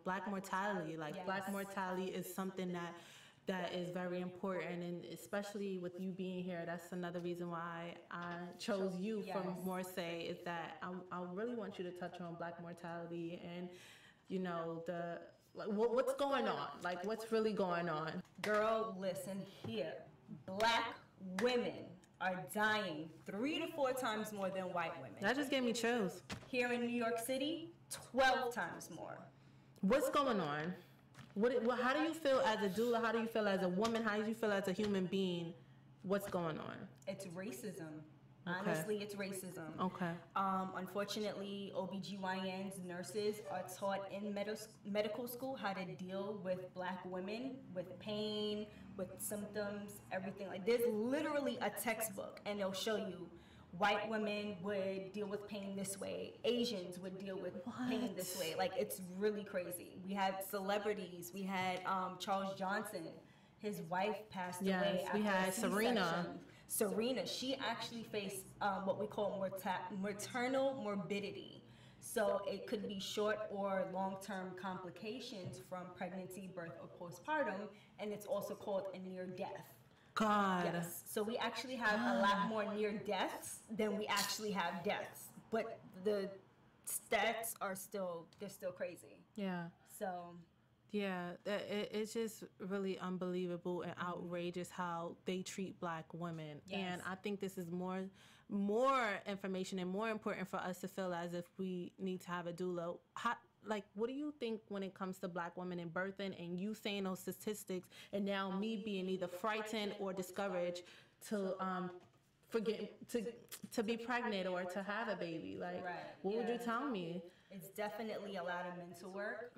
Black mortality, like Yes. Black mortality is something that is very important, and especially with you being here, that's another reason why I chose you from More Say, is that I really want you to touch on Black mortality and, you know, the like what's going on, like what's really going on. Girl, listen here. Black women are dying 3 to 4 times more than white women. That just gave me chills. Here in New York City, 12 times more. What's going on? How do you feel as a doula? How do you feel as a woman? How do you feel as a human being? What's going on? It's racism. Okay. Honestly, it's racism. Okay. Unfortunately, OBGYNs, nurses are taught in medical school how to deal with Black women, with pain, with symptoms, everything. Like, there's literally a textbook, and they'll show you white women would deal with pain this way, Asians would deal with pain this way. Like, it's really crazy. We had celebrities. We had Charles Johnson. His wife passed away after we had a C-section. Serena. She actually faced what we call maternal morbidity. So it could be short or long-term complications from pregnancy, birth, or postpartum, and it's also called a near death. God. Yes. So we actually have a lot more near deaths than we actually have deaths, but the stats are still crazy. Yeah. So. Yeah, it's just really unbelievable and outrageous how they treat Black women. Yes. And I think this is more information and more important for us to feel as if we need to have a doula. What do you think when it comes to Black women in birthing, and you saying those statistics, and now me being either frightened or discouraged to to be pregnant or to have a baby? Like, Right. what would you tell me? It's definitely a lot of mental work.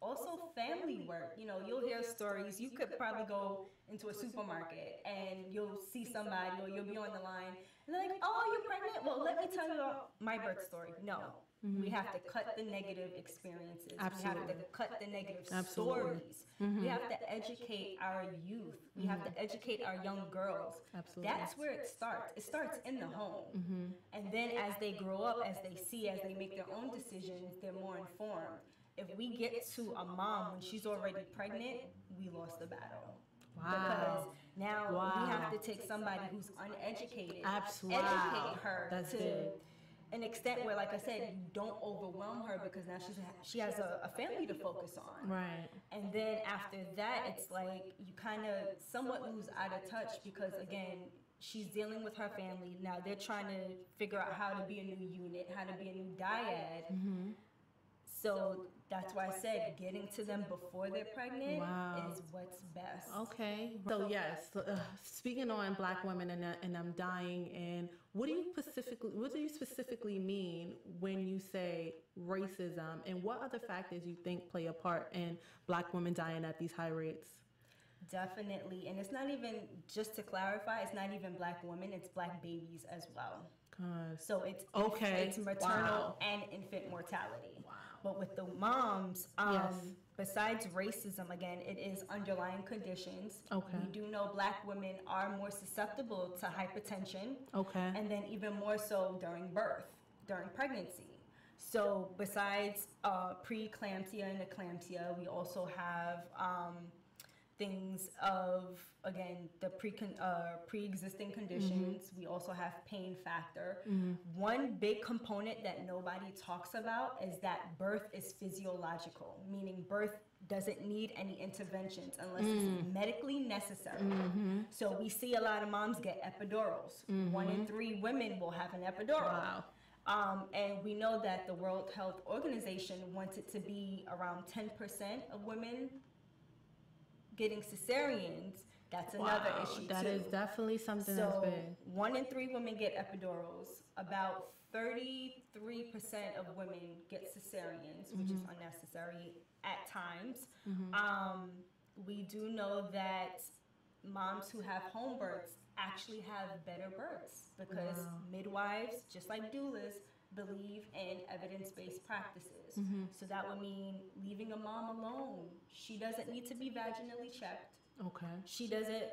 Also family work. You know, you'll hear stories. You could probably go into a supermarket and you'll see somebody, or you'll be on the line and they're like, "Oh, you're pregnant? Well, let me tell you my birth story." No. We have to cut the negative experiences. Absolutely. We have to cut the negative Absolutely. stories. We have to educate our youth. We have to educate our young girls. Absolutely. That's where it starts. It starts in the home. And then as they grow up, as they see, as they make their own decisions, they're more informed. If we get to a mom when she's already pregnant, we lost the battle. Wow. Because now we have to take somebody who's uneducated, Absolutely. educate her That's to big. an extent where, like I said, you don't overwhelm her, because now she has a family to focus on. Right. And then after that, it's like you kind of somewhat lose out of touch, because again, she's dealing with her family. Now they're trying to figure out how to be a new unit, how to be a new dyad. So that's why I said getting to them before they're pregnant is what's best. Okay. So yes, speaking on Black women and I'm dying, and what do you specifically mean when you say racism, and what other factors you think play a part in Black women dying at these high rates? Definitely, and it's not even, just to clarify, it's not even Black women, it's Black babies as well. So it's maternal and infant mortality. Wow. But with the moms, besides racism, again, it is underlying conditions. Okay. We do know Black women are more susceptible to hypertension. Okay. And then even more so during birth, during pregnancy. So besides preeclampsia and eclampsia, we also have things of, again, the pre-existing conditions. We also have pain factor. One big component that nobody talks about is that birth is physiological, meaning birth doesn't need any interventions unless it's medically necessary. So we see a lot of moms get epidurals. 1 in 3 women will have an epidural. Wow. And we know that the World Health Organization wants it to be around 10% of women getting cesareans. That's another issue That too. is definitely something that's So big. 1 in 3 women get epidurals. About 33% of women get cesareans, which is unnecessary at times. We do know that moms who have home births actually have better births, because midwives, just like doulas, believe in evidence-based practices. So that would mean leaving a mom alone. She doesn't need to be vaginally checked. Okay. She doesn't,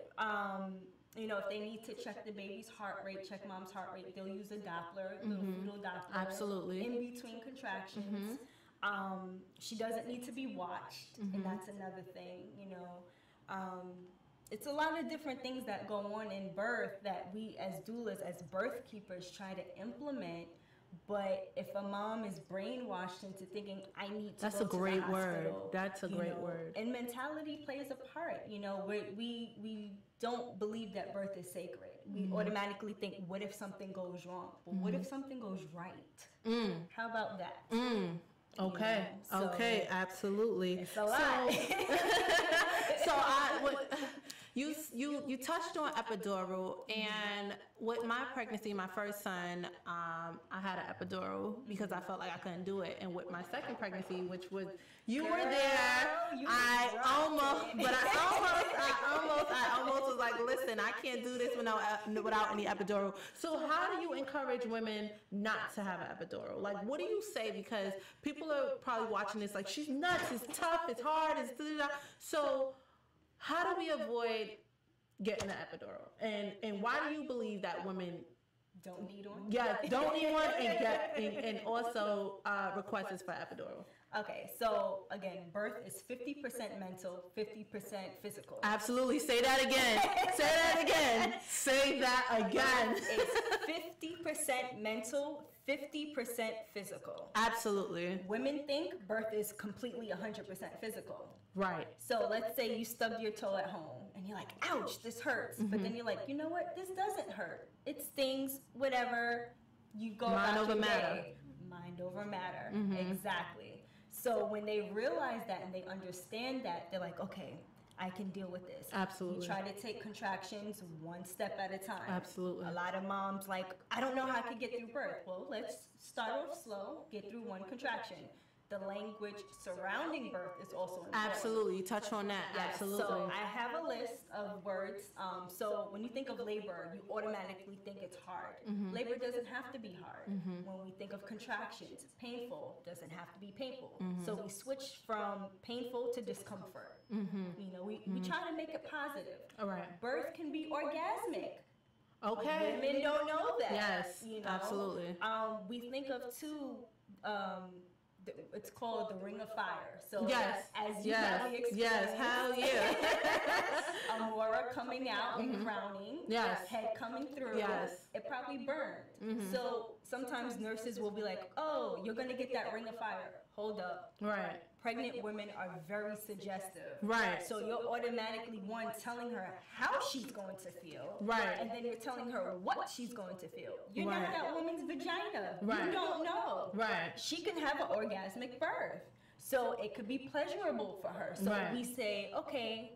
You know, if they need to check the baby's heart rate, check mom's heart rate, they'll use a Doppler, the fetal Doppler. Absolutely. In between contractions. She doesn't need to be watched, and that's another thing, you know. It's a lot of different things that go on in birth that we as doulas, as birth keepers, try to implement. But if a mom is brainwashed into thinking, I need to That's go a great to the word. hospital, That's a great word. And mentality plays a part. You know, we don't believe that birth is sacred. We automatically think, what if something goes wrong? Well, what if something goes right? How about that? Okay. You know, Okay. Absolutely. It's a lot. You touched on epidural, and with my pregnancy, my first son, I had an epidural because I felt like I couldn't do it. And with my second pregnancy, which was you were there, I almost was like, listen, I can't do this without any epidural. So how do you encourage women not to have an epidural? Like, what do you say? Because people are probably watching this like, she's nuts, it's tough, it's hard, it's da-da-da. So how do we avoid getting an epidural? And why do you believe that women don't need one? Yeah, don't need one, and also requests for epidural. Okay, so again, birth is 50% mental, 50% physical. Absolutely. Say that again. Say that again. Say that again. It's 50% mental, 50% physical. Absolutely. Women think birth is completely 100% physical. Right. So let's say you stubbed your toe at home and you're like, ouch, this hurts. But then you're like, you know what? This doesn't hurt. It stings, whatever. You go Mind about over your matter. day. Mind over matter. Exactly. So when they realize that and they understand that, they're like, okay, I can deal with this. Absolutely. You try to take contractions one step at a time. Absolutely. A lot of moms like, I don't know how I could get through birth. Well, let's start off slow, get through one contraction. The language surrounding birth is also important. Absolutely. Touch on that. Yes. Absolutely. So I have a list of words. So when you think of labor, you automatically think it's hard. Labor doesn't have to be hard. When we think of contractions, painful doesn't have to be painful. So we switch from painful to discomfort. You know, we try to make it positive. All right. Birth can be orgasmic. Okay. Women don't know that. Yes. You know? Absolutely. We think of two. It's called the Ring of Fire. So yes, as you probably experienced, yes, hell yeah. Amora coming out and crowning, yes, head coming through, yes, it probably burned. So sometimes nurses will be like, oh, you're gonna get that Ring of Fire. Hold up. Right. Pregnant women are very suggestive. Right. So you're automatically, one, telling her how she's going to feel. Right. And then you're telling her what she's going to feel. You're right. not that woman's vagina. Right. You don't know. Right. She can have an orgasmic birth. So it could be pleasurable for her. So right. we say, okay,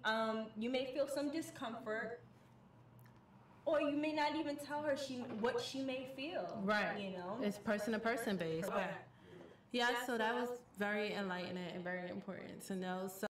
you may feel some discomfort, or you may not even tell her what she may feel. Right. You know? It's person to person based. Okay. Yeah, so that was very enlightening and very important to know. So